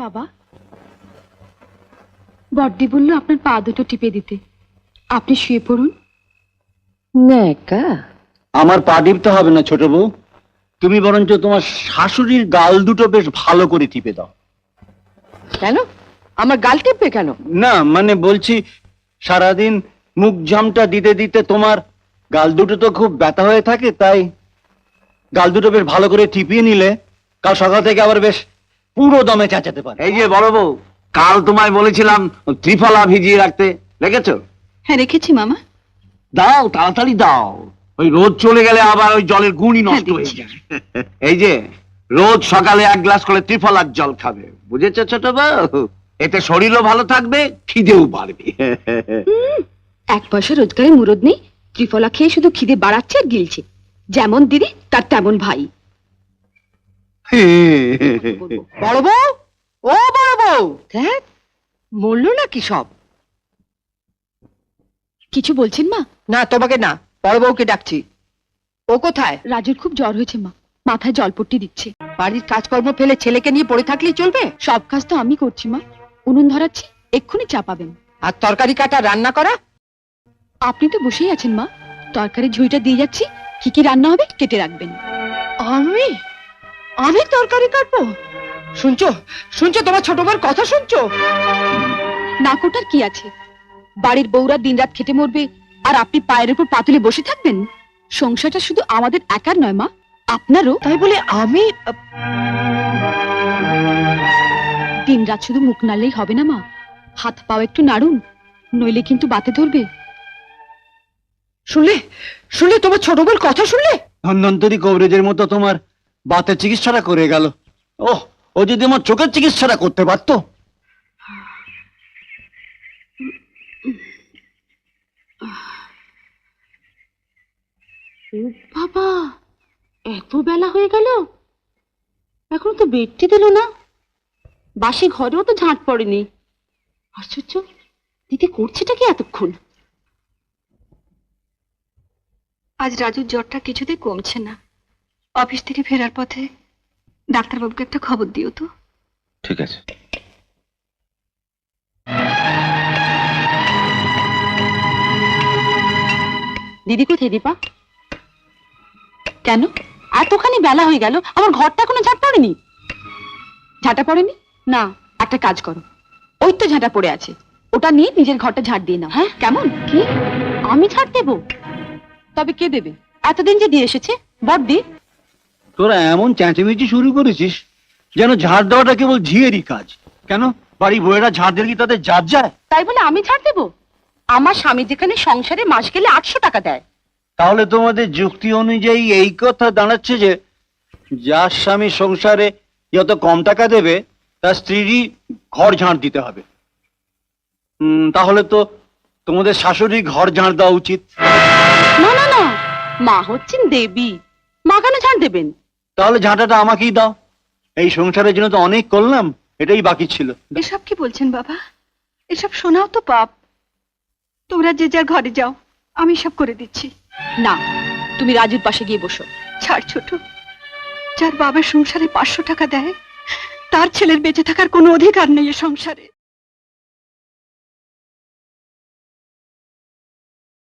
বাবা, বড়দি বলল আপনার পা দুটো টিপে দিতে। আপনি শুয়ে পড়ুন। নেকা, আমার পা টিপতে হবে না ছোট বউ, তুমি বরঞ্চ তোমার শাশুড়ির গাল দুটো বেশ ভালো করে টিপে দাও। কেন? আমার গাল টিপবে কেন? না মানে বলছি, সারাদিন মুখ জামটা দিতে দিতে তোমার গাল দুটো তো খুব ব্যথা হয়ে থাকে, তাই গাল দুটো বেশ ভালো করে টিপিয়ে নিলে কাল সকাল থেকে আবার বেশ পুরো দমে চেঁচাতে পারে। এই যে বড় বউ, কাল তোমায় বলেছিলাম ত্রিফলা ভিজিয়ে রাখতে, রেখেছো? হ্যাঁ রেখেছি মামা। দাও, তাড়াতাড়ি দাও, ওই রোদ চলে গেলে আবার ওই জলের গুণই নষ্ট হয়ে যায়। এই যে রোজ সকালে 1 গ্লাস করে ত্রিফলার জল খাবে, বুঝেছো ছোট বউ? এতে শরীরও ভালো থাকবে, খিদেও বাড়বে। 1 পয়সা রোজগারে মুরদ নেই, ত্রিফলা খেয়ে শুধু খিদে বাড়াচ্ছে আর গিলছে। যেমন দিদি তার তেমন ভাই। বড় বউ, ও বড় বউ, দেখ মরলো নাকি সব? কিছু বলছেন মা? না, তোমাকে না, বড় বউকে ডাকছি। ও কোথায়? রাজুর খুব জ্বর হয়েছে মা, মাথায় জলপট্টি দিচ্ছে। বাড়ির কাজকর্ম ফেলে ছেলেকে নিয়ে পড়ে থাকলেই চলবে? সব কাজ তো আমি করছি মা। উনুন ধরাচ্ছি, এক্ষুনি চাপাবেন। আর তরকারি কাটা, রান্না করা? আপনি তো বসেই আছেন মা, তরকারি ঝুড়িটা দিয়ে যাচ্ছি, কি কি রান্না হবে কেটে রাখবেন। আমি আমি তরকারি কাটবো? শুনছো শুনছো, তোমার ছোট বউর কথা শুনছো? না কোটার কি আছে? বাড়ির বউরা দিনরাত খেটে মরবে আর আপনি পায়ের উপর পা তুলে বসে থাকবেন? সংসারটা শুধু আমাদের একার নয় মা, আপনারও। তাই বলে আমি দিনরাত শুধু মুখ নাড়লেই হবে না মা, হাত পাও একটু নাড়ুন, নইলে কিন্তু বাতে ধরবে। শুনলে শুনলে, তোমার ছোট বউর কথা শুনলে? ধন্বন্তরী কবরেজের মতো তোমার বাতের চিকিৎসাটা করে গেল। ওহ, ও যদি আমার চোখের চিকিৎসাটা করতে পারতো। বাবা, এত বেলা হয়ে গেল, এখন তো বেডটি দিল না। বাসি ঘরেও তো ঝাঁট পড়েনি। আশ্চর্য, দিদি করছেটা কি এতক্ষণ? আজ রাজুর জ্বরটা কিছুতেই কমছে না। অফিস থেকে ফেরার পথে ডাক্তারবাবুকে একটা খবর দিও তো। ঠিক আছে। দিদি কোথায় দীপা? কেন এতখানি বেলা হয়ে গেল, আমার ঘরটা এখনো ঝাঁট পড়েনি? ঝাঁটা পড়েনি? না, একটা কাজ করো, ওই তো ঝাঁটা পড়ে আছে, ওটা নিয়ে নিজের ঘরটা ঝাঁট দিয়ে নাও। হ্যাঁ কেমন? কি আমি ঝাঁট দেবো? তবে কে দেবে? এতদিন যে দিয়ে এসেছে বড়দি। তোরা এমন চেঁচামেচি শুরু করেছিস যেন ঝাড় দেওয়াটা কেবল ঝিয়েরই কাজ। কেন বাড়ি বউয়েরা ঝাড় দিলে কি তাদের জাত যায়? তাই বলে আমি ঝাড় দেবো? আমার স্বামী যেখানে সংসারে মাস গেলে 800 টাকা দেয়। তাহলে তোমাদের যুক্তি অনুযায়ী এই কথা দাঁড়াচ্ছে যে যার স্বামী সংসারে যত কম টাকা দেবে তার স্ত্রীরই ঘর ঝাড় দিতে হবে। তাহলে তো তোমাদের শাশুড়ি ঘর ঝাড় দেওয়া উচিত। না না না, মা হচ্ছেন দেবী, মা কেন ঝাড় দেবেন? তাহলে ঝাঁটাটা আমাকেই দাও, এই সংসারের জন্য তো অনেক করলাম, এটাই বাকি ছিল। এসব কি বলছেন বাবা? এসব শোনাও তো পাপ। তোমরা যে যার ঘরে যাও, আমি সব করে দিচ্ছি। না, তুমি রাজুর পাশে গিয়ে বসো। ছাড় ছোট, যার বাবার সংসারে 500 টাকা দেয়, তার ছেলের বেঁচে থাকার কোনো অধিকার নেই এ সংসারে।